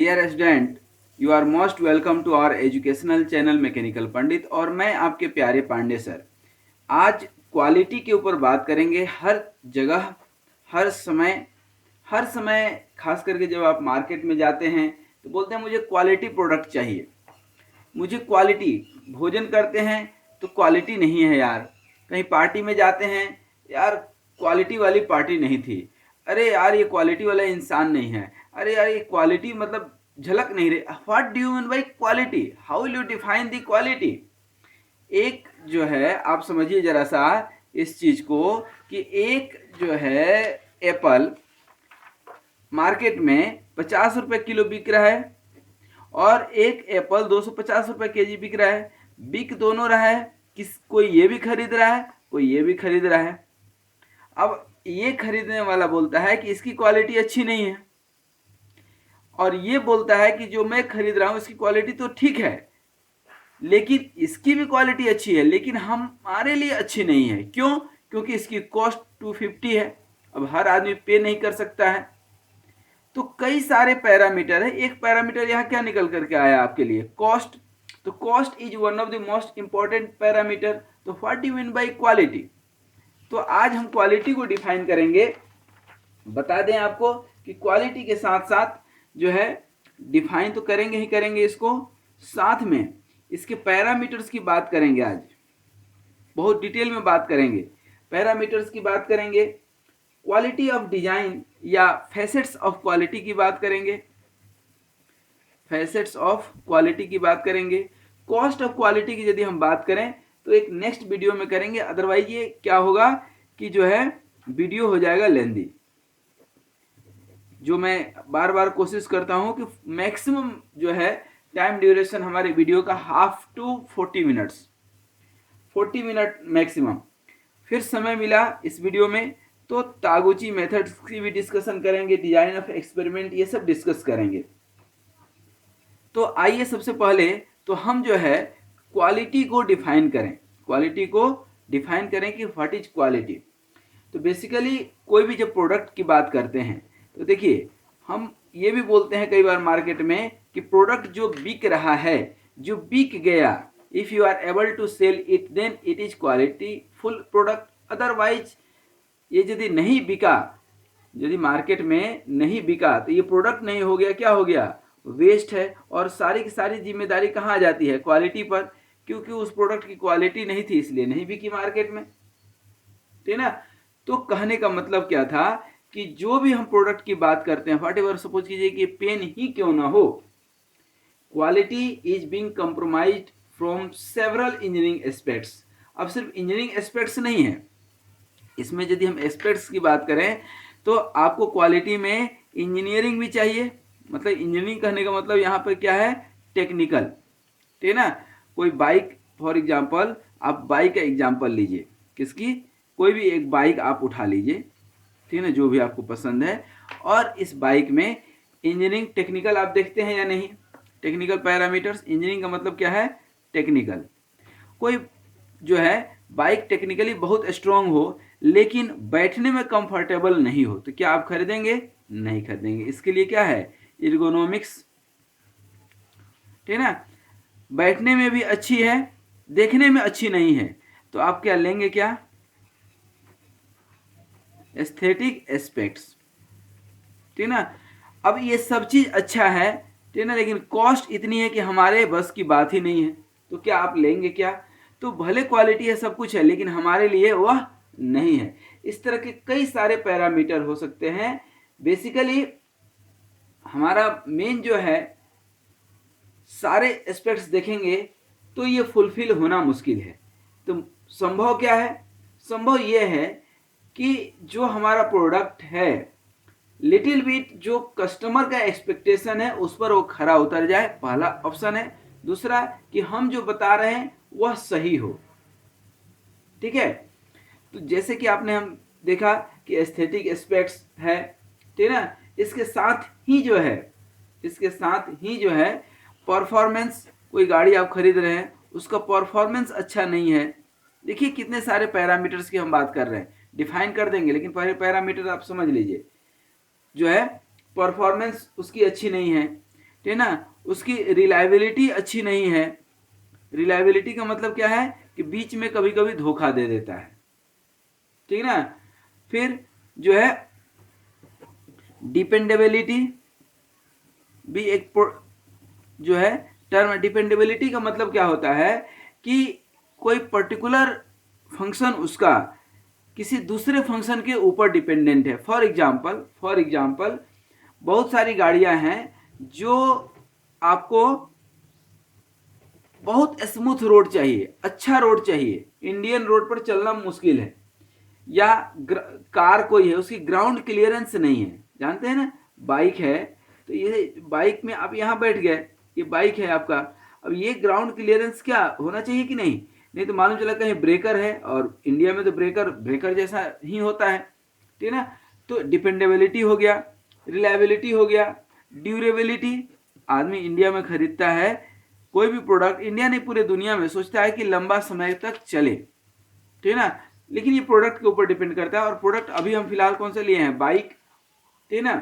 Dear student, you are most welcome to our educational channel mechanical Pandit. और मैं आपके प्यारे पांडे सर। आज क्वालिटी के ऊपर बात करेंगे। हर जगह, हर समय खास करके जब आप मार्केट में जाते हैं तो बोलते हैं मुझे क्वालिटी प्रोडक्ट चाहिए, मुझे क्वालिटी। भोजन करते हैं तो क्वालिटी नहीं है यार। कहीं पार्टी में जाते हैं, यार क्वालिटी वाली पार्टी नहीं थी। अरे यार ये क्वालिटी वाला इंसान नहीं है। अरे यार ये क्वालिटी मतलब झलक नहीं रही। What do you mean by quality? How will you define the quality? एक जो है, आप समझिए जरा सा इस चीज को, कि एक जो है एप्पल मार्केट में 50 रुपए किलो बिक रहा है और एक एप्पल 250 रुपए केजी बिक रहा है। बिक दोनों रहा है, किस कोई ये भी खरीद रहा है, कोई ये भी खरीद रहा है। अब ये खरीदने वाला बोलता है कि इसकी क्वालिटी अच्छी नहीं है, और ये बोलता है कि जो मैं खरीद रहा हूं इसकी क्वालिटी तो ठीक है, लेकिन इसकी भी क्वालिटी अच्छी है, लेकिन हमारे लिए अच्छी नहीं है। क्यों? क्योंकि इसकी कॉस्ट 250 है। अब हर आदमी पे नहीं कर सकता है। तो कई सारे पैरामीटर है। एक पैरामीटर यहाँ क्या निकल करके आया आपके लिए? कॉस्ट। तो cost is one of the most important parameter. तो what do you mean by quality? तो आज हम क्वालिटी को डिफाइन करेंगे। बता दें आपको कि क्वालिटी के साथ साथ जो है डिफाइन तो करेंगे ही करेंगे इसको, साथ में इसके पैरामीटर्स की बात करेंगे। आज बहुत डिटेल में बात करेंगे, पैरामीटर्स की बात करेंगे, क्वालिटी ऑफ डिजाइन या फैसेट्स ऑफ क्वालिटी की बात करेंगे, फैसेट्स ऑफ क्वालिटी की बात करेंगे। कॉस्ट ऑफ क्वालिटी की यदि हम बात करें तो एक नेक्स्ट वीडियो में करेंगे, अदरवाइज ये क्या होगा कि जो है वीडियो हो जाएगा लेंदी। जो मैं बार बार कोशिश करता हूं कि मैक्सिमम जो है टाइम ड्यूरेशन हमारे वीडियो का half to 40 minutes, 40 minute maximum. फिर समय मिला इस वीडियो में तो तागुची मेथड्स की भी डिस्कशन करेंगे, डिजाइन ऑफ एक्सपेरिमेंट, ये सब डिस्कस करेंगे। तो आइए सबसे पहले तो हम जो है क्वालिटी को डिफाइन करें। क्वालिटी को डिफाइन करें कि व्हाट इज क्वालिटी। तो बेसिकली कोई भी जब प्रोडक्ट की बात करते हैं तो देखिए, हम ये भी बोलते हैं कई बार मार्केट में कि प्रोडक्ट जो बिक रहा है, जो बिक गया, if you are able to sell it then it is quality full product. Otherwise ये यदि नहीं बिका, यदि मार्केट में नहीं बिका तो ये प्रोडक्ट नहीं हो गया, क्या हो गया? वेस्ट है। और सारी की सारी जिम्मेदारी कहाँ आ जाती है? क्वालिटी पर, क्योंकि उस प्रोडक्ट की क्वालिटी नहीं थी इसलिए नहीं बिकी मार्केट में, ठीक ना। तो कहने का मतलब क्या था कि जो भी हम प्रोडक्ट की बात करते हैं, व्हाट एवर, सपोज कीजिए कि पेन ही क्यों ना हो, quality is being compromised from several engineering aspects. अब सिर्फ इंजीनियरिंग एस्पेक्ट्स नहीं है इसमें, यदि हम एस्पेक्ट्स की बात करें तो आपको क्वालिटी में इंजीनियरिंग भी चाहिए। मतलब इंजीनियरिंग कहने का मतलब यहाँ पर क्या है? टेक्निकल, ठीक है ना। कोई बाइक, फॉर एग्जांपल आप बाइक का एग्जांपल लीजिए, किसकी? कोई भी एक बाइक आप उठा लीजिए, ठीक है ना, जो भी आपको पसंद है। और इस बाइक में इंजीनियरिंग टेक्निकल आप देखते हैं या नहीं? टेक्निकल पैरामीटर्स, इंजीनियरिंग का मतलब क्या है? टेक्निकल। कोई जो है बाइक टेक्निकली बहुत स्ट्रांग हो लेकिन बैठने में कंफर्टेबल नहीं हो, तो क्या आप खरीदेंगे? नहीं खरीदेंगे। इसके लिए क्या है? एर्गोनॉमिक्स, ठीक है ना। बैठने में भी अच्छी है, देखने में अच्छी नहीं है, तो आप क्या लेंगे? क्या? एस्थेटिक एस्पेक्ट्स, ठीक है ना। अब ये सब चीज अच्छा है, ठीक है ना, लेकिन कॉस्ट इतनी है कि हमारे बस की बात ही नहीं है, तो क्या आप लेंगे? क्या? तो भले क्वालिटी है, सब कुछ है, लेकिन हमारे लिए वह नहीं है। इस तरह के कई सारे पैरामीटर हो सकते हैं। बेसिकली हमारा मेन जो है, सारे एस्पेक्ट्स देखेंगे तो ये फुलफिल होना मुश्किल है। तो संभव क्या है? संभव ये है कि जो हमारा प्रोडक्ट है, लिटिल बिट जो कस्टमर का एक्सपेक्टेशन है उस पर वो खरा उतर जाए, पहला ऑप्शन है। दूसरा कि हम जो बता रहे हैं वह सही हो, ठीक है। तो जैसे कि आपने हम देखा कि एस्थेटिक एस्पेक्ट्स है, ठीक है ना। इसके साथ ही जो है, इसके साथ ही जो है परफॉर्मेंस, कोई गाड़ी आप खरीद रहे हैं उसका परफॉर्मेंस अच्छा नहीं है। देखिए कितने सारे पैरामीटर्स की हम बात कर रहे हैं, डिफाइन कर देंगे, लेकिन पहले पैरामीटर आप समझ लीजिए। जो है परफॉर्मेंस उसकी अच्छी नहीं है, ठीक है ना, उसकी रिलायबिलिटी अच्छी नहीं है। रिलायबिलिटी का मतलब क्या है कि बीच में कभी कभी धोखा दे देता है, ठीक है ना। फिर जो है डिपेंडेबिलिटी भी एक जो है टर्म। डिपेंडेबिलिटी का मतलब क्या होता है कि कोई पर्टिकुलर फंक्शन उसका किसी दूसरे फंक्शन के ऊपर डिपेंडेंट है। फॉर एग्जाम्पल बहुत सारी गाड़ियां हैं जो आपको बहुत स्मूथ रोड चाहिए, अच्छा रोड चाहिए, इंडियन रोड पर चलना मुश्किल है, या कार कोई है उसकी ग्राउंड क्लियरेंस नहीं है, जानते हैं ना, बाइक है तो ये बाइक में आप यहाँ बैठ गए, ये बाइक है आपका, अब ये ग्राउंड क्लियरेंस क्या होना चाहिए कि नहीं, नहीं तो मालूम चला कहीं ब्रेकर है, और इंडिया में तो ब्रेकर जैसा ही होता है, ठीक है ना। तो डिपेंडेबिलिटी हो गया, रिलायबिलिटी हो गया, ड्यूरेबिलिटी। आदमी इंडिया में खरीदता है कोई भी प्रोडक्ट, इंडिया नहीं पूरे दुनिया में, सोचता है कि लंबा समय तक चले, ठीक है ना, लेकिन ये प्रोडक्ट के ऊपर डिपेंड करता है। और प्रोडक्ट अभी हम फिलहाल कौन सा लिए हैं, बाइक, ठीक है ना।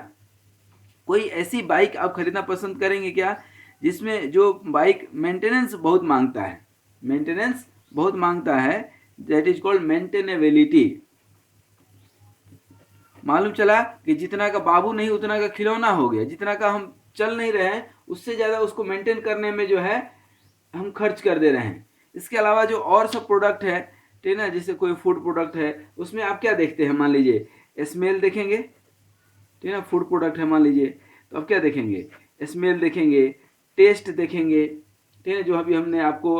कोई ऐसी बाइक आप खरीदना पसंद करेंगे क्या जिसमें जो बाइक मेंटेनेंस बहुत मांगता है, मेंटेनेंस बहुत मांगता है, दैट इज कॉल्ड मेंटेनेबिलिटी। मालूम चला कि जितना का बाबू नहीं उतना का खिलौना हो गया, जितना का हम चल नहीं रहे हैं उससे ज़्यादा उसको मेंटेन करने में जो है हम खर्च कर दे रहे हैं। इसके अलावा जो और सब प्रोडक्ट है, ठीक है ना, जैसे कोई फूड प्रोडक्ट है उसमें आप क्या देखते हैं, मान लीजिए स्मेल देखेंगे, ठीक है ना, फूड प्रोडक्ट है मान लीजिए, तो आप क्या देखेंगे, स्मेल देखेंगे, टेस्ट देखेंगे, ठीक है, जो अभी हमने आपको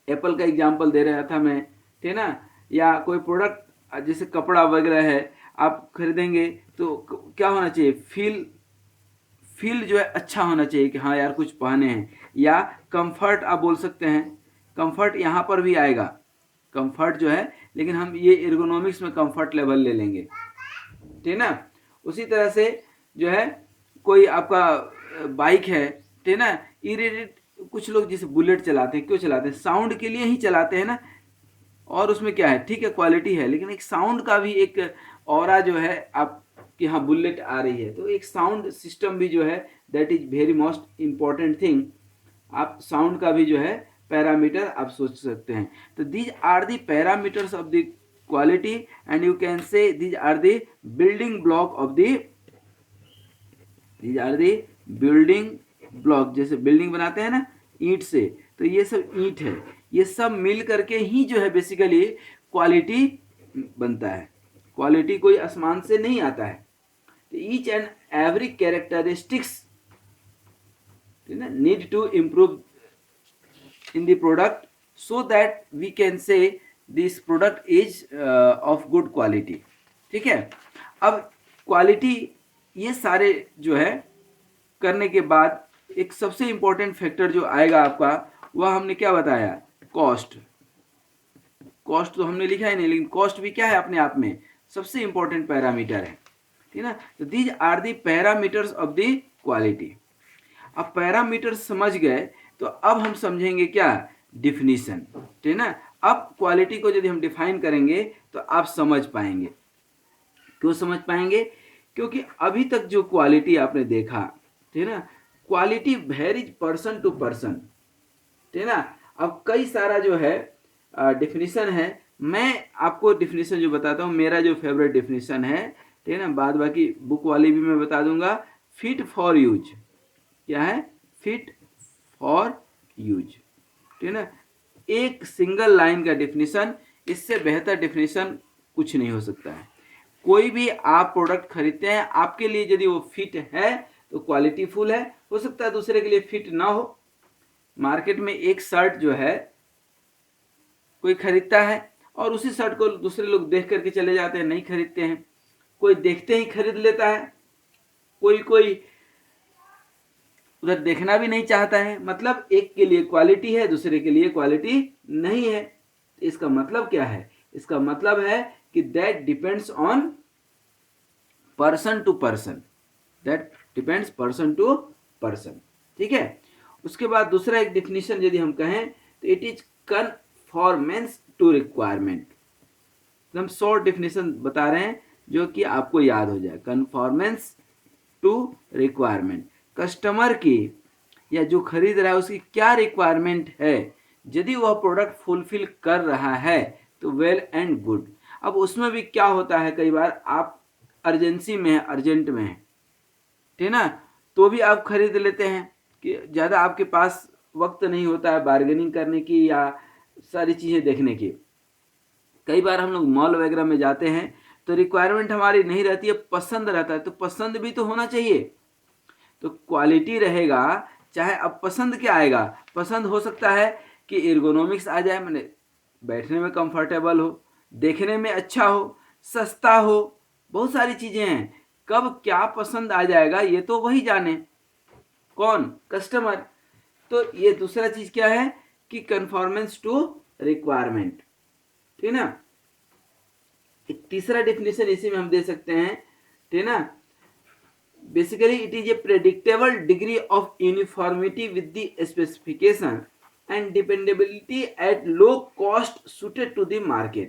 एप्पल का एग्जांपल दे रहा था मैं, ठीक है ना। या कोई प्रोडक्ट जैसे कपड़ा वगैरह है आप खरीदेंगे तो क्या होना चाहिए, फील जो है अच्छा होना चाहिए कि हाँ यार कुछ पहने हैं, या कंफर्ट आप बोल सकते हैं, कंफर्ट यहाँ पर भी आएगा, कंफर्ट जो है, लेकिन हम ये एर्गोनॉमिक्स में कंफर्ट लेवल ले लेंगे, ठीक है ना। उसी तरह से जो है कोई आपका बाइक है, ठीक है ना, इरिटेट, कुछ लोग जैसे बुलेट चलाते हैं, क्यों चलाते हैं, साउंड के लिए ही चलाते हैं ना, और उसमें क्या है, ठीक है क्वालिटी है, लेकिन एक साउंड का भी एक ऑरा जो है आप कि हाँ बुलेट आ रही है, तो एक साउंड सिस्टम भी जो है that is very most important thing. आप साउंड का भी जो है पैरामीटर आप सोच सकते हैं। तो these are the parameters of the quality, and you can say these are the building block of the, these are the building block, जैसे बिल्डिंग बनाते हैं ना ईंट से, तो ये सब ईंट है, ये सब मिल करके ही जो है बेसिकली क्वालिटी बनता है। क्वालिटी कोई आसमान से नहीं आता है। Each and every characteristics need to improve in the product so that we can say this product is of good quality, ठीक है। अब क्वालिटी ये सारे जो है करने के बाद एक सबसे इंपॉर्टेंट फैक्टर जो आएगा आपका, वह हमने क्या बताया, कॉस्ट। कॉस्ट तो हमने लिखा ही नहीं, लेकिन कॉस्ट भी क्या है अपने आप में सबसे इंपॉर्टेंट पैरामीटर है, ठीक है ना। तो these are the parameters of the quality. अब पैरामीटर समझ गए तो अब हम समझेंगे क्या, डिफिनीशन, ठीक है ना। अब क्वालिटी को यदि हम डिफाइन करेंगे तो आप समझ पाएंगे। क्यों समझ पाएंगे, क्योंकि अभी तक जो क्वालिटी आपने देखा, ठीक है ना, quality varies person to person, ठीक है ना। अब कई सारा जो है डिफिनीशन है, मैं आपको डिफिनीशन जो बताता हूँ, मेरा जो फेवरेट डिफिनीशन है, ठीक है ना, बाद बाकी बुक वाली भी मैं बता दूंगा। फिट फॉर यूज, क्या है, फिट फॉर यूज, ठीक है ना। एक सिंगल लाइन का डिफिनीशन, इससे बेहतर डिफिनीशन कुछ नहीं हो सकता है। कोई भी आप प्रोडक्ट खरीदते हैं, आपके लिए यदि वो फिट है तो क्वालिटी फुल है, हो सकता है दूसरे के लिए फिट ना हो। मार्केट में एक शर्ट जो है कोई खरीदता है और उसी शर्ट को दूसरे लोग देख करके चले जाते हैं, नहीं खरीदते हैं। कोई देखते ही खरीद लेता है, कोई उधर देखना भी नहीं चाहता है। मतलब एक के लिए क्वालिटी है, दूसरे के लिए क्वालिटी नहीं है। इसका मतलब क्या है, इसका मतलब है कि that depends on person to person, that depends person to person, ठीक है। उसके बाद दूसरा एक डिफिनीशन यदि हम कहें तो it is conformance to requirement. हम शॉर्ट डिफिनीशन बता रहे हैं जो कि आपको याद हो जाए। Conformance to requirement. कस्टमर की या जो खरीद रहा है उसकी क्या रिक्वायरमेंट है, यदि वह प्रोडक्ट फुलफिल कर रहा है तो वेल एंड गुड। अब उसमें भी क्या होता है, कई बार आप अर्जेंसी में है, अर्जेंट में है, ठीक ना, तो भी आप खरीद लेते हैं कि ज़्यादा आपके पास वक्त नहीं होता है बार्गेनिंग करने की या सारी चीज़ें देखने की। कई बार हम लोग मॉल वगैरह में जाते हैं तो रिक्वायरमेंट हमारी नहीं रहती है, पसंद रहता है, तो पसंद भी तो होना चाहिए। तो क्वालिटी रहेगा, चाहे अब पसंद क्या आएगा, पसंद हो सकता है कि एर्गोनॉमिक्स आ जाए, मैंने बैठने में कंफर्टेबल हो, देखने में अच्छा हो, सस्ता हो, बहुत सारी चीज़ें हैं। कब क्या पसंद आ जाएगा ये तो वही जाने, कौन, कस्टमर। तो ये दूसरा चीज़ क्या है कि कन्फॉर्मेंस टू रिक्वायरमेंट, ठीक ना। एक तीसरा डिफिनेशन इसी में हम दे सकते हैं, ठीक ना। Basically, it is a predictable degree of uniformity with the specification and dependability at low cost suited to the market.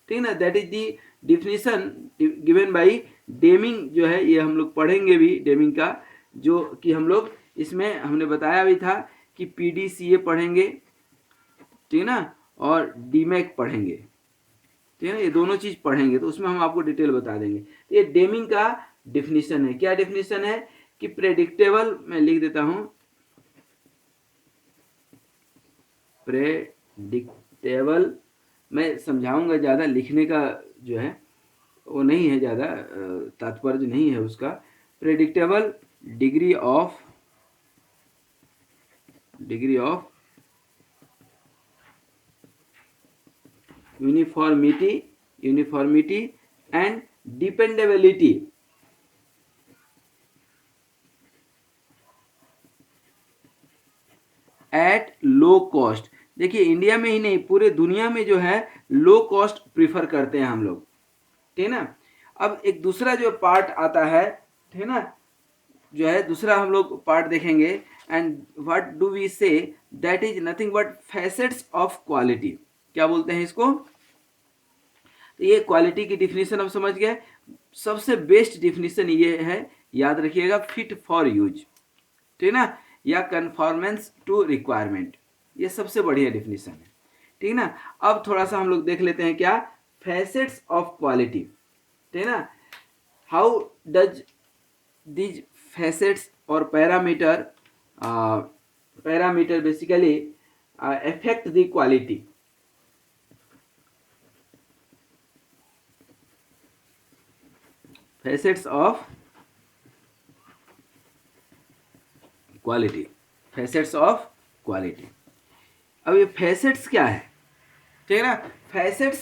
ठीक ना, that is the definition given by Deming. जो है ये हम लोग पढ़ेंगे भी डेमिंग का, जो कि हम लोग इसमें हमने बताया भी था कि पीडीसीए पढ़ेंगे, ठीक ना, और डीमैक पढ़ेंगे, ठीक है ना, ये दोनों चीज पढ़ेंगे, तो उसमें हम आपको डिटेल बता देंगे। तो ये डेमिंग का डिफिनेशन है। क्या डिफिनेशन है कि प्रेडिक्टेबल, मैं लिख देता हूं, प्रेडिक्टेबल, मैं समझाऊंगा, ज़्यादा लिखने का जो है वो नहीं है, ज़्यादा तात्पर्य नहीं है उसका। Predictable degree of uniformity and dependability at low cost. देखिए इंडिया में ही नहीं, पूरे दुनिया में जो है लो कॉस्ट प्रीफर करते हैं हम लोग, ठीक ना। अब एक दूसरा जो पार्ट आता है, ठीक ना, जो है दूसरा हम लोग पार्ट देखेंगे, एंड व्हाट डू वी से, that is nothing but facets of quality. क्या बोलते हैं इसको, तो ये क्वालिटी की डिफिनीशन हम समझ गए। सबसे बेस्ट डिफिनीशन ये है, याद रखिएगा, फिट फॉर यूज, ठीक ना, या कन्फॉर्मेंस टू रिक्वायरमेंट, ये सबसे बढ़िया डिफिनीशन है, ठीक ना। अब थोड़ा सा हम लोग देख लेते हैं क्या, फैसेट्स ऑफ क्वालिटी, ठीक ना। हाउ डज दीज फैसेट्स और parameter basically affect the quality। facets of quality, facets of quality। अब ये facets क्या है, ठीक है ना। facets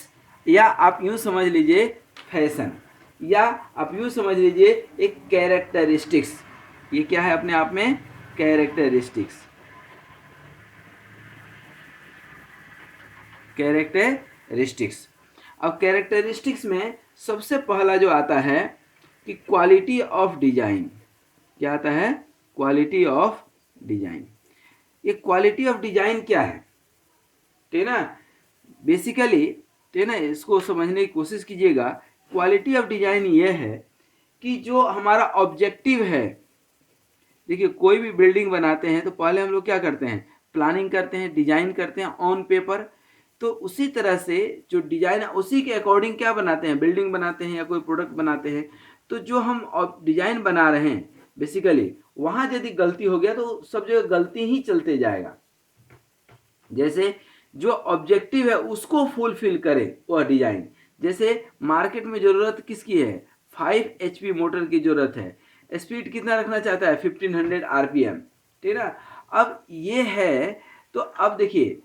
या आप यूं समझ लीजिए फैशन, या आप यूं समझ लीजिए एक कैरेक्टरिस्टिक्स। ये क्या है अपने आप में, कैरेक्टरिस्टिक्स, कैरेक्टरिस्टिक्स। अब कैरेक्टरिस्टिक्स में सबसे पहला जो आता है कि क्वालिटी ऑफ डिजाइन। क्या आता है, क्वालिटी ऑफ डिजाइन। ये क्वालिटी ऑफ डिजाइन क्या है, ठीक ना, बेसिकली, ठीक ना, इसको समझने की कोशिश कीजिएगा। क्वालिटी ऑफ डिजाइन ये है कि जो हमारा ऑब्जेक्टिव है, देखिए कोई भी बिल्डिंग बनाते हैं तो पहले हम लोग क्या करते हैं, प्लानिंग करते हैं, डिजाइन करते हैं ऑन पेपर। तो उसी तरह से जो डिजाइन है उसी के अकॉर्डिंग क्या बनाते हैं, बिल्डिंग बनाते हैं या कोई प्रोडक्ट बनाते हैं। तो जो हम डिजाइन बना रहे हैं बेसिकली, वहां यदि गलती हो गया तो सब जगह गलती ही चलते जाएगा। जैसे जो ऑब्जेक्टिव है उसको फुलफिल करे वह डिजाइन। जैसे मार्केट में जरूरत किसकी है, 5 HP मोटर की जरूरत है, स्पीड कितना रखना चाहता है, 1500 RPM, ठीक है। अब ये है, तो अब देखिए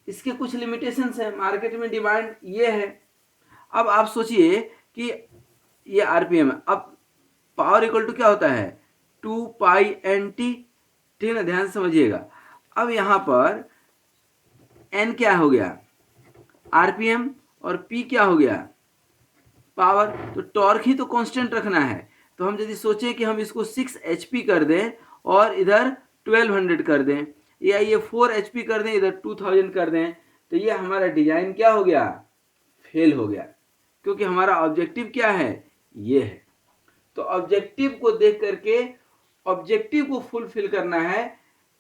इसके कुछ लिमिटेशंस है, मार्केट में डिमांड ये है। अब आप सोचिए कि ये RPM है, अब पावर इक्वल टू क्या होता है, 2π/NT, ठीक है ना, ध्यान समझिएगा। अब यहाँ पर N क्या हो गया, RPM, और P क्या हो गया, पावर। तो टॉर्क ही तो कांस्टेंट रखना है। तो हम यदि सोचें कि हम इसको 6 HP कर दें और इधर 1200 कर दें, या ये 4 HP कर दें, इधर 2000 कर दें, तो ये हमारा डिजाइन क्या हो गया, फेल हो गया, क्योंकि हमारा ऑब्जेक्टिव क्या है, ये है। तो ऑब्जेक्टिव को देख करके ऑब्जेक्टिव को फुलफिल करना है,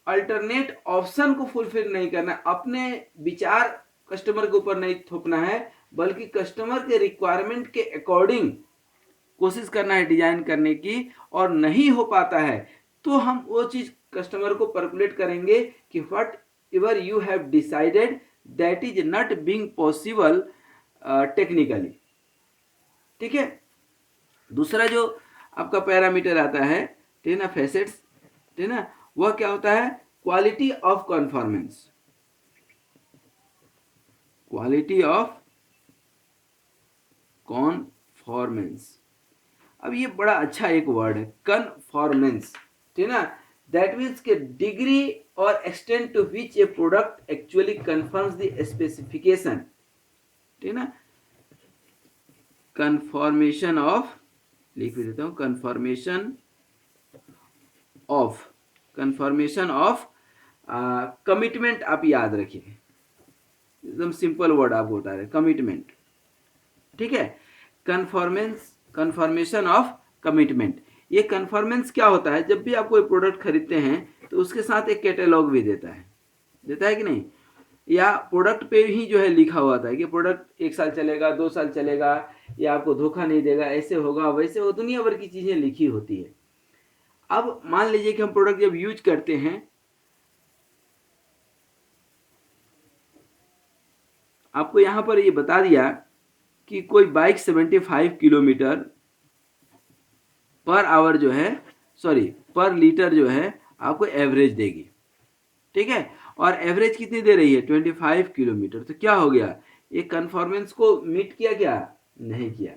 अल्टरनेट ऑप्शन को फुलफिल नहीं करना, अपने विचार कस्टमर के ऊपर नहीं थोपना है, बल्कि कस्टमर के रिक्वायरमेंट के अकॉर्डिंग कोशिश करना है डिजाइन करने की। और नहीं हो पाता है तो हम वो चीज कस्टमर को परकुलेट करेंगे कि what ever you have decided that is not being possible technically. ठीक है। दूसरा जो आपका पैरामीटर आता है, ठीक है ना, फैसेट्स, ठीक है ना, वह क्या होता है, quality of conformance. Quality of conformance. अब ये बड़ा अच्छा एक वर्ड है, कन्फॉर्मेंस, ठीक है ना, दैट मीन्स के डिग्री और extent to which a product actually conforms the specification, ठीक है ना। कन्फॉर्मेशन ऑफ, लिख भी देता हूं, conformation of, conformation of commitment. आप याद रखिए, एकदम सिंपल वर्ड आपको बता रहे, कमिटमेंट। ठीक है, कन्फॉर्मेंस, कन्फर्मेशन ऑफ कमिटमेंट। ये कन्फॉर्मेंस क्या होता है, जब भी आप कोई प्रोडक्ट खरीदते हैं तो उसके साथ एक कैटलॉग भी देता है कि नहीं, या प्रोडक्ट पे ही जो है लिखा हुआ था कि प्रोडक्ट 1 साल चलेगा, 2 साल चलेगा, या आपको धोखा नहीं देगा, ऐसे होगा वैसे हो, दुनिया भर की चीजें लिखी होती है। अब मान लीजिए कि हम प्रोडक्ट जब यूज करते हैं, आपको यहां पर ये बता दिया कि कोई बाइक 75 किलोमीटर पर आवर जो है, सॉरी पर लीटर जो है आपको एवरेज देगी। ठीक है, और एवरेज कितनी दे रही है, 25 किलोमीटर। तो क्या हो गया, ये कन्फॉर्मेंस को मीट किया, क्या नहीं किया।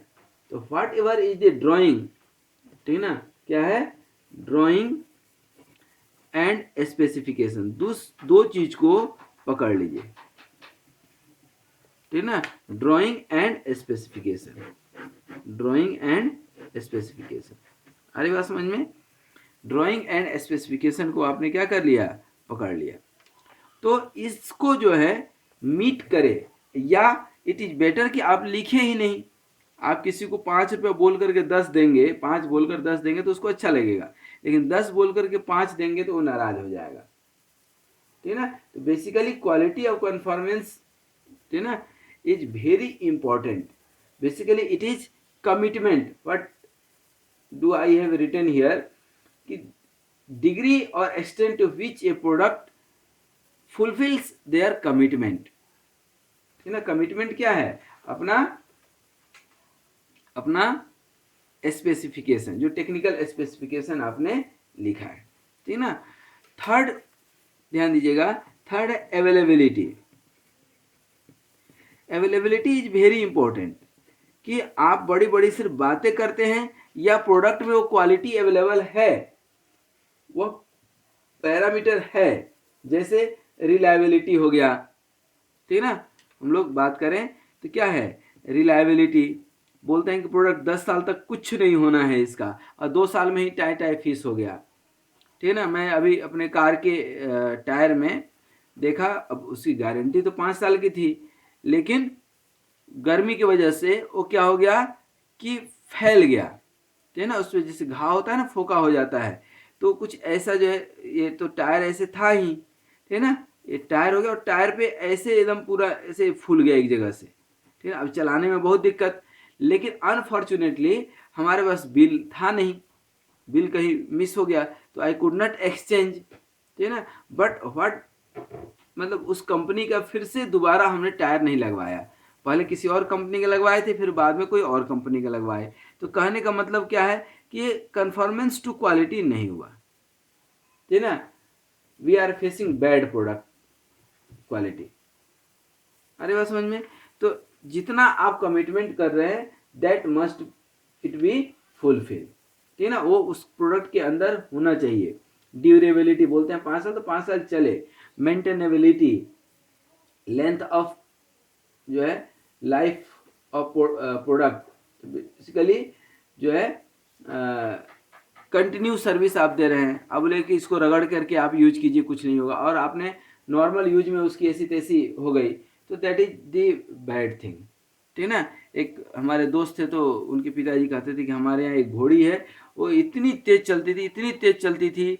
तो what ever is the drawing, ठीक है ना, क्या है, ड्रॉइंग एंड स्पेसिफिकेशन, दो चीज को पकड़ लीजिए, ठीक है ना, drawing and specification, drawing and specification. अरे बात समझ में, ड्राइंग एंड स्पेसिफिकेशन को आपने क्या कर लिया, पकड़ लिया। तो इसको जो है मीट करे, या इट इज बेटर कि आप लिखे ही नहीं। आप किसी को 5 रुपये बोल करके 10 देंगे, 5 बोलकर 10 देंगे तो उसको अच्छा लगेगा, लेकिन 10 बोल करके 5 देंगे तो वो नाराज हो जाएगा। ठीक है ना। तो बेसिकली क्वालिटी ऑफ कन्फॉर्मेंस, ठीक है ना, is very important. Basically it is commitment. What do I have written here, कि degree or extent to which a product fulfills their commitment, ठीक है ना। commitment क्या है, अपना स्पेसिफिकेशन, जो टेक्निकल स्पेसिफिकेशन आपने लिखा है, ठीक है ना। थर्ड ध्यान दीजिएगा, थर्ड है availability. Availability is very important, कि आप बड़ी बड़ी सिर्फ बातें करते हैं या प्रोडक्ट में वो क्वालिटी अवेलेबल है, वो पैरामीटर है। जैसे रिलायबिलिटी हो गया, ठीक है ना, हम लोग बात करें तो क्या है रिलायबिलिटी, बोलते हैं कि प्रोडक्ट 10 साल तक कुछ नहीं होना है इसका, और 2 साल में ही टाई फीस हो गया। ठीक है ना, मैं अभी अपने कार के टायर में देखा, अब उसकी गारंटी तो 5 साल की थी, लेकिन गर्मी की वजह से वो क्या हो गया कि फैल गया, ठीक है ना, उसमें जैसे घाव होता है ना, फोका हो जाता है, तो कुछ ऐसा जो है, ये तो टायर ऐसे था ही, ठीक है ना, ये टायर हो गया, और टायर पे ऐसे एकदम पूरा ऐसे फूल गया एक जगह से, ठीक है। अब चलाने में बहुत दिक्कत, लेकिन अनफॉर्चुनेटली हमारे पास बिल था नहीं, बिल कहीं मिस हो गया, तो आई कुड नॉट एक्सचेंज, ठीक है ना। बट व्हाट, मतलब उस कंपनी का फिर से दोबारा हमने टायर नहीं लगवाया, पहले किसी और कंपनी के लगवाए थे, फिर बाद में कोई और कंपनी का लगवाए। तो कहने का मतलब क्या है कि ये कन्फॉर्मेंस टू क्वालिटी नहीं हुआ, ठीक है ना, we are facing bad product quality. अरे बात समझ में। तो जितना आप कमिटमेंट कर रहे हैं that must it be fulfil, ठीक है ना, वो उस प्रोडक्ट के अंदर होना चाहिए। ड्यूरेबिलिटी बोलते हैं 5 साल, तो 5 साल चले। मेंटेनेबिलिटी, लेंथ ऑफ जो है लाइफ ऑफ प्रोडक्ट, बेसिकली जो है कंटिन्यू सर्विस आप दे रहे हैं, अब बोले कि इसको रगड़ करके आप यूज कीजिए कुछ नहीं होगा, और आपने नॉर्मल यूज में उसकी ऐसी तैसी हो गई, तो that is the bad thing, ठीक है ना। एक हमारे दोस्त थे तो उनके पिताजी कहते थे कि हमारे यहाँ एक घोड़ी है, वो इतनी तेज चलती थी, इतनी तेज चलती थी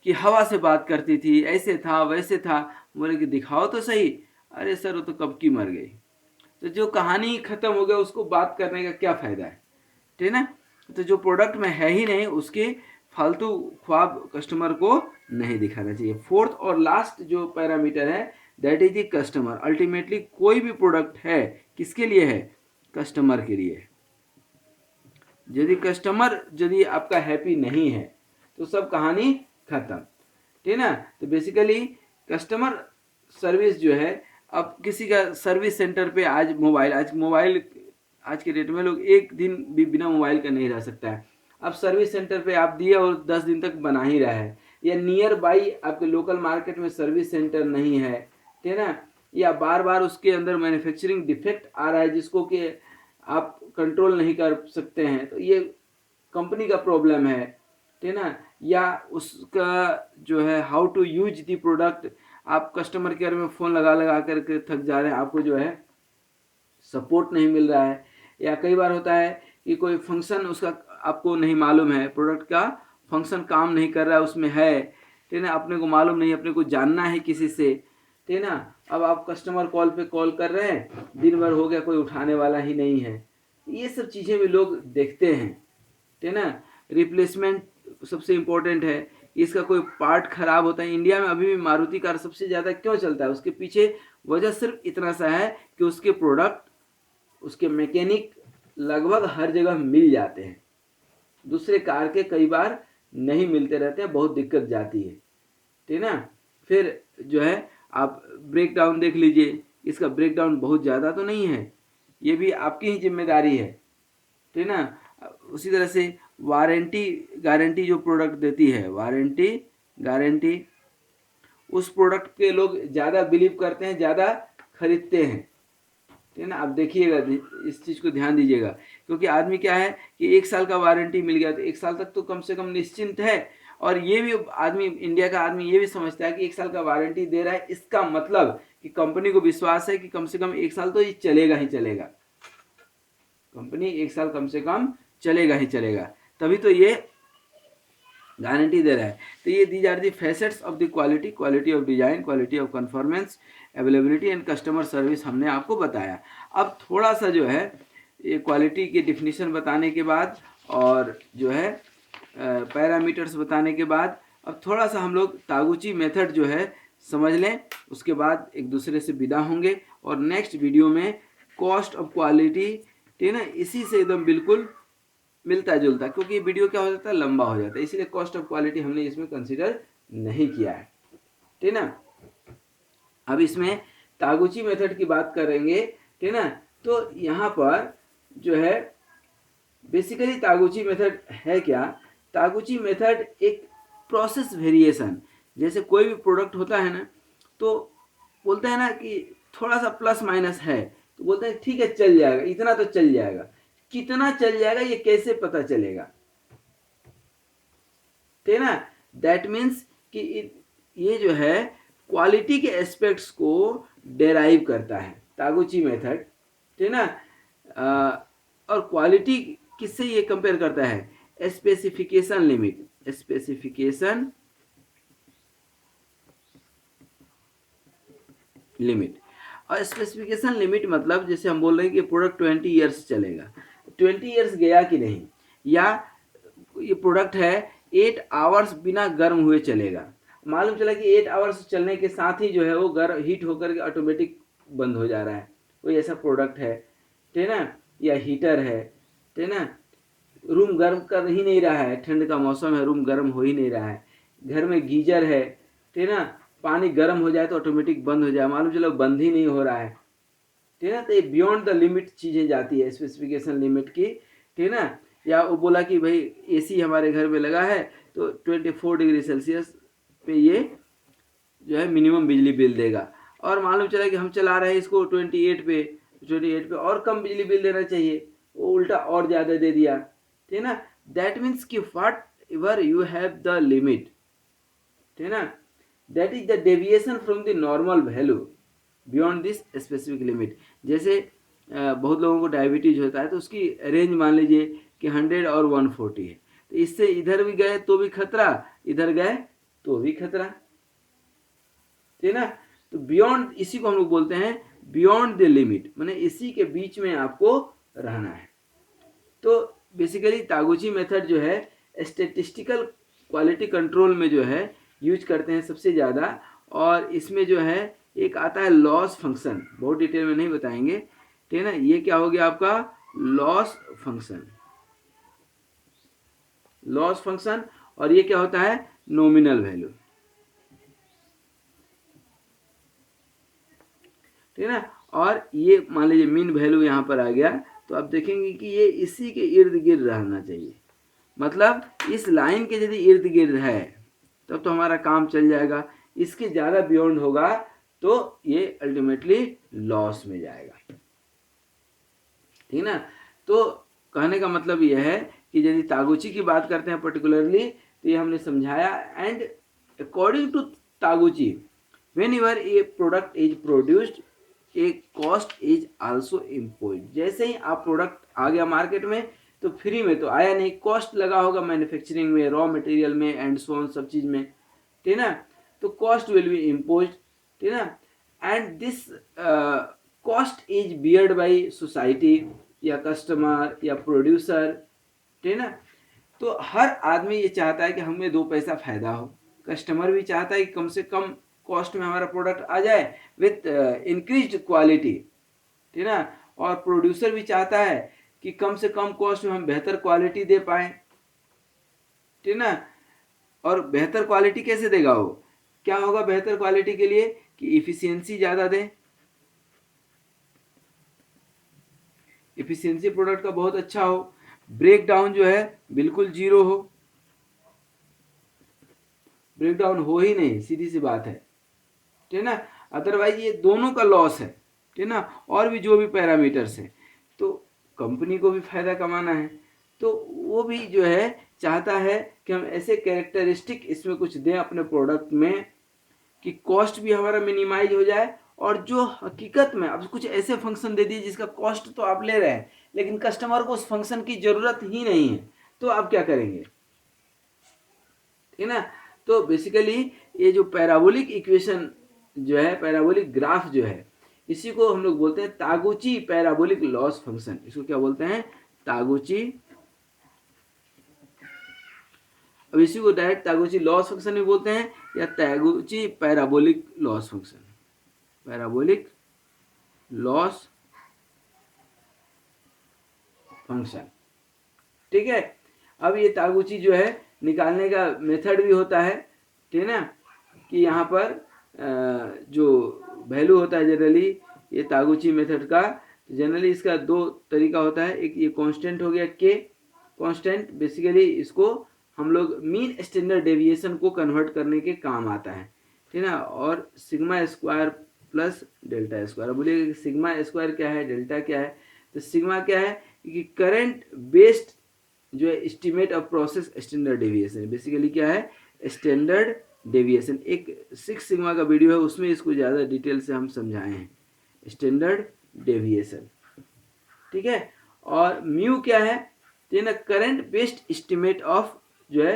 कि हवा से बात करती थी, ऐसे था वैसे था। बोले कि दिखाओ तो सही। अरे सर वो तो कब की मर गई। तो जो कहानी खत्म हो गया उसको बात करने का क्या फायदा है, ठीक है ना। तो जो प्रोडक्ट में है ही नहीं उसके फालतू ख्वाब कस्टमर को नहीं दिखाना चाहिए। फोर्थ और लास्ट जो पैरामीटर है that is the customer. Ultimately कोई भी प्रोडक्ट है किसके लिए है, कस्टमर के लिए है। यदि कस्टमर यदि आपका हैप्पी नहीं है तो सब कहानी खत्म, ठीक है ना। तो बेसिकली कस्टमर सर्विस जो है, अब किसी का सर्विस सेंटर पे आज मोबाइल आज के डेट में लोग एक दिन भी बिना मोबाइल का नहीं रह सकता है। अब सर्विस सेंटर पे आप दिए और 10 दिन तक बना ही रहा है, या नियर बाई आपके लोकल मार्केट में सर्विस सेंटर नहीं है, ठीक है ना, या बार बार उसके अंदर मैन्युफैक्चरिंग डिफेक्ट आ रहा है जिसको कि आप कंट्रोल नहीं कर सकते हैं, तो ये कंपनी का प्रॉब्लम है, ठीक है ना। या उसका जो है how to use the product, आप कस्टमर केयर में फ़ोन लगा लगा करके थक जा रहे हैं, आपको जो है सपोर्ट नहीं मिल रहा है। या कई बार होता है कि कोई फंक्शन उसका आपको नहीं मालूम है, प्रोडक्ट का फंक्शन काम नहीं कर रहा है उसमें है, ठीक है ना, अपने को मालूम नहीं, अपने को जानना है किसी से, ठीक है ना। अब आप कस्टमर कॉल पे कॉल कर रहे हैं, दिन भर हो गया कोई उठाने वाला ही नहीं है। ये सब चीज़ें भी लोग देखते हैं, ठीक है ना। रिप्लेसमेंट सबसे इम्पोर्टेंट है। इसका कोई पार्ट खराब होता है, इंडिया में अभी भी मारुति कार सबसे ज़्यादा क्यों चलता है, उसके पीछे वजह सिर्फ इतना सा है कि उसके प्रोडक्ट, उसके मैकेनिक लगभग हर जगह मिल जाते हैं। दूसरे कार के कई बार नहीं मिलते रहते हैं, बहुत दिक्कत जाती है, ठीक है ना। फिर जो है आप ब्रेक डाउन देख लीजिए, इसका ब्रेक डाउन बहुत ज़्यादा तो नहीं है, ये भी आपकी ही जिम्मेदारी है, ठीक है ना। उसी तरह से वारंटी गारंटी जो प्रोडक्ट देती है, वारंटी गारंटी उस प्रोडक्ट के लोग ज़्यादा बिलीव करते हैं, ज़्यादा खरीदते हैं, ठीक है ना। आप देखिएगा, इस चीज़ को ध्यान दीजिएगा, क्योंकि आदमी क्या है कि 1 साल का वारंटी मिल गया तो 1 साल तक तो कम से कम निश्चिंत है। और ये भी आदमी, इंडिया का आदमी ये भी समझता है कि 1 साल का वारंटी दे रहा है, इसका मतलब कि कंपनी को विश्वास है कि कम से कम 1 साल तो ये चलेगा ही चलेगा, कंपनी 1 साल कम से कम चलेगा ही चलेगा, तभी तो ये गारंटी दे रहा है। तो ये these are the facets of the quality, quality of design, quality of conformance, availability and customer service हमने आपको बताया। अब थोड़ा सा जो है ये क्वालिटी की डिफिनीशन बताने के बाद और जो है पैरामीटर्स बताने के बाद अब थोड़ा सा हम लोग तागुची मेथड जो है समझ लें, उसके बाद एक दूसरे से विदा होंगे और नेक्स्ट वीडियो में कॉस्ट ऑफ क्वालिटी, ठीक है ना, इसी से एकदम बिल्कुल मिलता जुलता, क्योंकि ये वीडियो क्या हो जाता है, लंबा हो जाता है, इसीलिए कॉस्ट ऑफ क्वालिटी हमने इसमें कंसिडर नहीं किया है, ठीक है ना। अब इसमें तागुची मेथड की बात करेंगे, ठीक है ना। तो यहाँ पर जो है बेसिकली तागुची मेथड है क्या, तागुची मेथड एक प्रोसेस वेरिएशन, जैसे कोई भी प्रोडक्ट होता है ना तो बोलते हैं ना कि थोड़ा सा प्लस माइनस है तो बोलते हैं ठीक है चल जाएगा, इतना तो चल जाएगा, कितना चल जाएगा ये कैसे पता चलेगा, ठीक है ना। दैट मीन्स कि ये जो है क्वालिटी के एस्पेक्ट्स को डेराइव करता है तागुची मेथड, ठीक है ना। और क्वालिटी किससे ये कंपेयर करता है, स्पेसिफिकेशन लिमिट, स्पेसिफिकेशन लिमिट। और स्पेसिफिकेशन लिमिट मतलब जैसे हम बोल रहे हैं कि प्रोडक्ट 20 ईयर्स चलेगा, 20 ईयर्स गया कि नहीं, या ये प्रोडक्ट है 8 आवर्स बिना गर्म हुए चलेगा, मालूम चला कि 8 आवर्स चलने के साथ ही जो है वो गर्म हीट होकर के ऑटोमेटिक बंद हो जा रहा है, कोई ऐसा प्रोडक्ट है, ठीक है ना। या हीटर है, ठीक है ना, रूम गर्म कर ही नहीं रहा है, ठंड का मौसम है, रूम गर्म हो ही नहीं रहा है। घर में गीजर है, ठीक है ना, पानी गर्म हो जाए तो ऑटोमेटिक बंद हो जाए, मालूम चलो बंद ही नहीं हो रहा है, ठीक है ना। तो ये बियॉन्ड द लिमिट चीज़ें जाती है स्पेसिफिकेशन लिमिट की, ठीक है ना। या वो बोला कि भाई एसी हमारे घर में लगा है तो 24 डिग्री सेल्सियस पे ये जो है मिनिमम बिजली बिल देगा, और मालूम चला कि हम चला रहे हैं इसको 28 पे और कम बिजली बिल देना चाहिए, वो उल्टा और ज़्यादा दे दिया, ठीक है ना। दैट मीन्स कि what ever you have the limit, ठीक है ना, that is the deviation from the normal value beyond this specific limit. जैसे बहुत लोगों को डायबिटीज होता है, तो उसकी रेंज मान लीजिए कि 100 और 140 है, तो इससे इधर भी गए तो भी खतरा, इधर गए तो भी खतरा, ठीक ना। तो बियॉन्ड, इसी को हम लोग बोलते हैं बियॉन्ड द लिमिट, माने इसी के बीच में आपको रहना है। तो बेसिकली तागुची मेथड जो है स्टेटिस्टिकल क्वालिटी कंट्रोल में जो है यूज करते हैं सबसे ज़्यादा, और इसमें जो है एक आता है लॉस फंक्शन, बहुत डिटेल में नहीं बताएंगे, ठीक है ना। ये क्या हो गया आपका लॉस फंक्शन, लॉस फंक्शन, और ये क्या होता है नॉमिनल वैल्यू, ठीक है ना। और ये मान लीजिए मीन वैल्यू यहाँ पर आ गया, तो आप देखेंगे कि ये इसी के इर्द गिर्द रहना चाहिए, मतलब इस लाइन के यदि इर्द गिर्द है तब तो हमारा काम चल जाएगा, इसके ज़्यादा बियॉन्ड होगा तो ये अल्टीमेटली लॉस में जाएगा, ठीक ना। तो कहने का मतलब यह है कि यदि तागुची की बात करते हैं पर्टिकुलरली, तो ये हमने समझाया, and according to Taguchi whenever a product is produced a cost is also impose, जैसे ही आप प्रोडक्ट आ गया मार्केट में तो फ्री में तो आया नहीं, कॉस्ट लगा होगा मैन्युफैक्चरिंग में, रॉ मटेरियल में एंड सो ऑन, सब चीज़ में, ठीक ना। तो कॉस्ट विल बी इम्पोज, ठीक ना, and this cost is beard by society या कस्टमर या प्रोड्यूसर, ठीक ना। तो हर आदमी ये चाहता है कि हमें 2 पैसा फायदा हो, कस्टमर भी चाहता है कि कम से कम कॉस्ट में हमारा प्रोडक्ट आ जाए विथ इंक्रीज्ड क्वालिटी, ठीक ना, और प्रोड्यूसर भी चाहता है कि कम से कम कॉस्ट में हम बेहतर क्वालिटी दे पाए, ठीक ना। और बेहतर क्वालिटी कैसे देगा वो, क्या होगा बेहतर क्वालिटी के लिए कि इफिशियंसी ज़्यादा दे, इफिशियंसी प्रोडक्ट का बहुत अच्छा हो, ब्रेक डाउन जो है बिल्कुल जीरो हो, ब्रेक डाउन हो ही नहीं, सीधी सी बात है, ठीक है ना। अदरवाइज ये दोनों का लॉस है, ठीक है ना, और भी जो भी पैरामीटर्स हैं, तो कंपनी को भी फायदा कमाना है, तो वो भी जो है चाहता है कि हम ऐसे कैरेक्टरिस्टिक इसमें कुछ दें अपने प्रोडक्ट में कि कॉस्ट भी हमारा मिनिमाइज हो जाए, और जो हकीकत में अब कुछ ऐसे फंक्शन दे दिए जिसका कॉस्ट तो आप ले रहे हैं लेकिन कस्टमर को उस फंक्शन की ज़रूरत ही नहीं है, तो आप क्या करेंगे, ठीक है ना। तो बेसिकली ये जो पैराबोलिक इक्वेशन जो है, पैराबोलिक ग्राफ जो है, इसी को हम लोग बोलते हैं तागुची पैराबोलिक लॉस फंक्शन, इसको क्या बोलते हैं तागुची, अब इसी को डायरेक्ट तागुची लॉस फंक्शन भी बोलते हैं या Taguchi parabolic loss function, parabolic loss function, ठीक है। अब ये तागुची जो है निकालने का मेथड भी होता है, ठीक है ना, कि यहाँ पर जो वैल्यू होता है जनरली ये तागुची मेथड का, जनरली इसका 2 तरीका होता है, एक ये कांस्टेंट हो गया के, कांस्टेंट बेसिकली इसको हम लोग मीन स्टैंडर्ड डेविएशन को कन्वर्ट करने के काम आता है, ठीक है ना, और sigma square plus delta square. बोलिए सिग्मा स्क्वायर क्या है, डेल्टा क्या है, तो सिग्मा क्या है कि करंट बेस्ड जो है estimate of process standard deviation, basically क्या है स्टैंडर्ड डेविएशन, एक 6 सिग्मा का वीडियो है उसमें इसको ज़्यादा डिटेल से हम समझाए हैं स्टैंडर्ड डेविएशन, ठीक है। और म्यू क्या है, तो ना करंट बेस्ड एस्टिमेट ऑफ जो है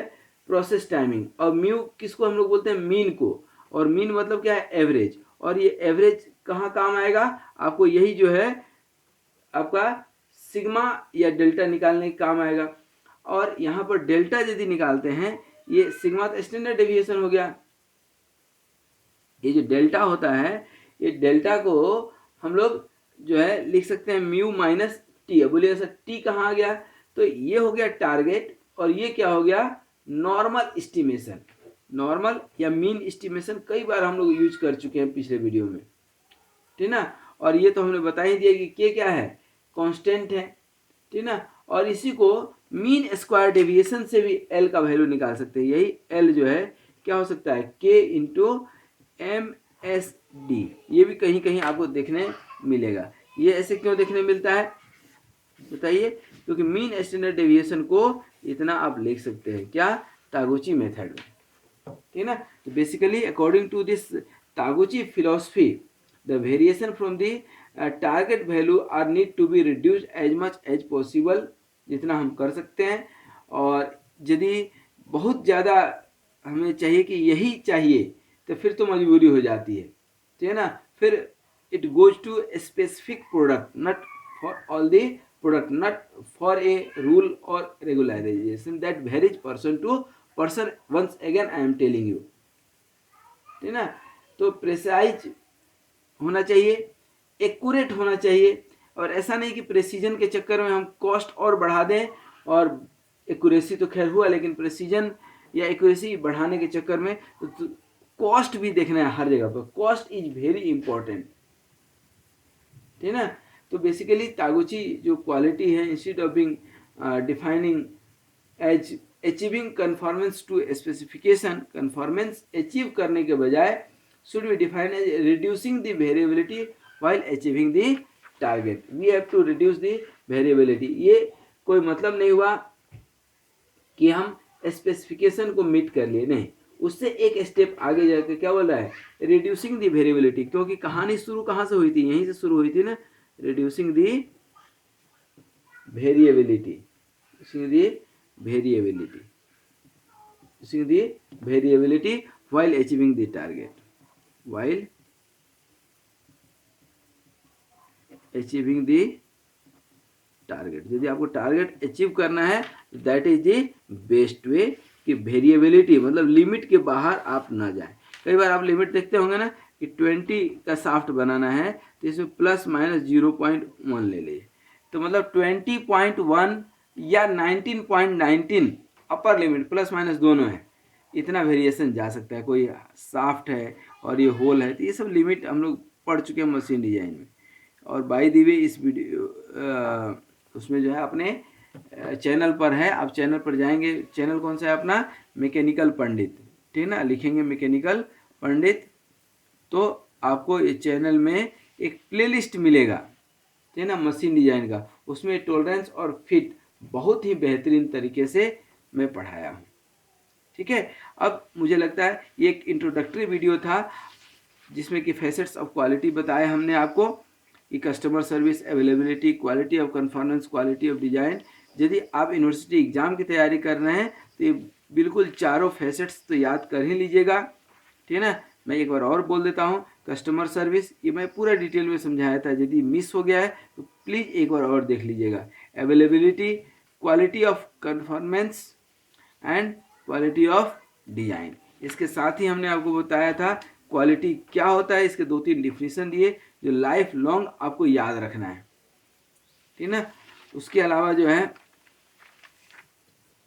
प्रोसेस टाइमिंग, और म्यू किसको हम लोग बोलते हैं मीन को, और मीन मतलब क्या है एवरेज, और ये एवरेज कहाँ काम आएगा आपको, यही जो है आपका सिग्मा या डेल्टा निकालने का काम आएगा, और यहाँ पर डेल्टा यदि निकालते हैं, ये सिग्मा तो स्टैंडर्ड डेविएशन हो गया, ये जो डेल्टा होता है ये डेल्टा को हम लोग जो है लिख सकते हैं म्यू माइनस टी, बोलिए सर टी कहाँ आ गया, तो ये हो गया टारगेट, और ये क्या हो गया नॉर्मल एस्टिमेशन, नॉर्मल या मीन एस्टिमेशन कई बार हम लोग यूज कर चुके हैं पिछले वीडियो में, ठीक ना। और ये तो हमने बता ही दिया कि के क्या है कांस्टेंट है, ठीक ना, और इसी को मीन स्क्वायर डेविएशन से भी एल का वैल्यू निकाल सकते हैं, यही एल जो है क्या हो सकता है के इंटू एम एस डी, ये भी कहीं कहीं आपको देखने मिलेगा, ये ऐसे क्यों देखने मिलता है बताइए, क्योंकि मीन स्टैंडर्ड डेविएशन को इतना आप लिख सकते हैं क्या तागुची मेथड में, ठीक है ना। तो basically according to this Taguchi philosophy the variation from the target value are need to be reduced as much as possible, जितना हम कर सकते हैं। और यदि बहुत ज़्यादा हमें चाहिए कि यही चाहिए तो फिर तो मजबूरी हो जाती है, ठीक है ना। फिर it goes to specific product, not for all the product, not for a rule और regularization that varies person to person, once again I am telling you, ठीक है ना। तो प्रेसाइज होना चाहिए, एक्यूरेट होना चाहिए, और ऐसा नहीं कि प्रेसिजन के चक्कर में हम कॉस्ट और बढ़ा दें, और एक्यूरेसी तो खैर हुआ लेकिन प्रेसिजन या एक्यूरेसी बढ़ाने के चक्कर में तो कॉस्ट भी देखना है हर जगह पर। कॉस्ट इज वेरी इंपॉर्टेंट, ठीक है ना। तो बेसिकली तागुची जो क्वालिटी है, instead of being defining as achieving conformance to specification, conformance achieve करने के बजाय should be defined as reducing the variability while achieving the target. We have to reduce the variability. ये कोई मतलब नहीं हुआ कि हम स्पेसिफिकेशन को मीट कर लिए, नहीं, उससे एक स्टेप आगे जाकर क्या बोल रहा है, रिड्यूसिंग द वेरिएबिलिटी। क्योंकि कहानी शुरू कहाँ से हुई थी, यहीं से शुरू हुई थी ना, reducing the variability, variability while achieving the target, while achieving the target. यदि आपको टारगेट अचीव करना है that is the best way, कि वेरिएबिलिटी मतलब लिमिट के बाहर आप ना जाएं। कई बार आप लिमिट देखते होंगे ना कि 20 का साफ्ट बनाना है तो इसमें प्लस माइनस 0.1 ले लीजिए, तो मतलब 20.1 या 19.19 अपर लिमिट, प्लस माइनस दोनों है, इतना वेरिएशन जा सकता है। कोई साफ्ट है और ये होल है, तो ये सब लिमिट हम लोग पढ़ चुके हैं मशीन डिजाइन में। और बाय द वे इस वीडियो उसमें जो है अपने चैनल पर है, आप चैनल पर जाएंगे, चैनल कौन सा है अपना, मैकेनिकल पंडित, ठीक है ना, लिखेंगे मैकेनिकल पंडित तो आपको इस चैनल में एक प्लेलिस्ट मिलेगा, ठीक है ना, मशीन डिजाइन का। उसमें टॉलरेंस और फिट बहुत ही बेहतरीन तरीके से मैं पढ़ाया हूँ, ठीक है। अब मुझे लगता है ये एक इंट्रोडक्टरी वीडियो था जिसमें कि फैसेट्स ऑफ क्वालिटी बताए हमने आपको, कि customer service, availability, quality of conformance, quality of design. यदि आप यूनिवर्सिटी एग्जाम की तैयारी कर रहे हैं तो ये बिल्कुल चारों फैसेट्स तो याद कर ही लीजिएगा, ठीक है ना। मैं एक बार और बोल देता हूँ, कस्टमर सर्विस ये मैं पूरा डिटेल में समझाया था, यदि मिस हो गया है तो प्लीज़ एक बार और देख लीजिएगा। Availability, quality of conformance and quality of design. इसके साथ ही हमने आपको बताया था क्वालिटी क्या होता है, इसके 2-3 डिफिनीशन दिए जो लाइफ लॉन्ग आपको याद रखना है, ठीक ना। उसके अलावा जो है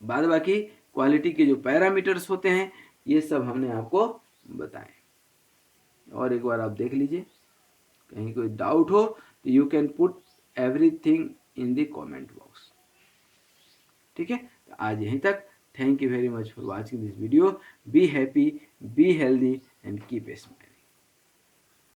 बाद बाकी क्वालिटी के जो पैरामीटर्स होते हैं ये सब हमने आपको बताए। और एक बार आप देख लीजिए, कहीं कोई डाउट हो तो you can put everything in the comment box, ठीक है। तो आज यहीं तक। Thank you very much for watching this video. Be happy, be healthy and keep a smile.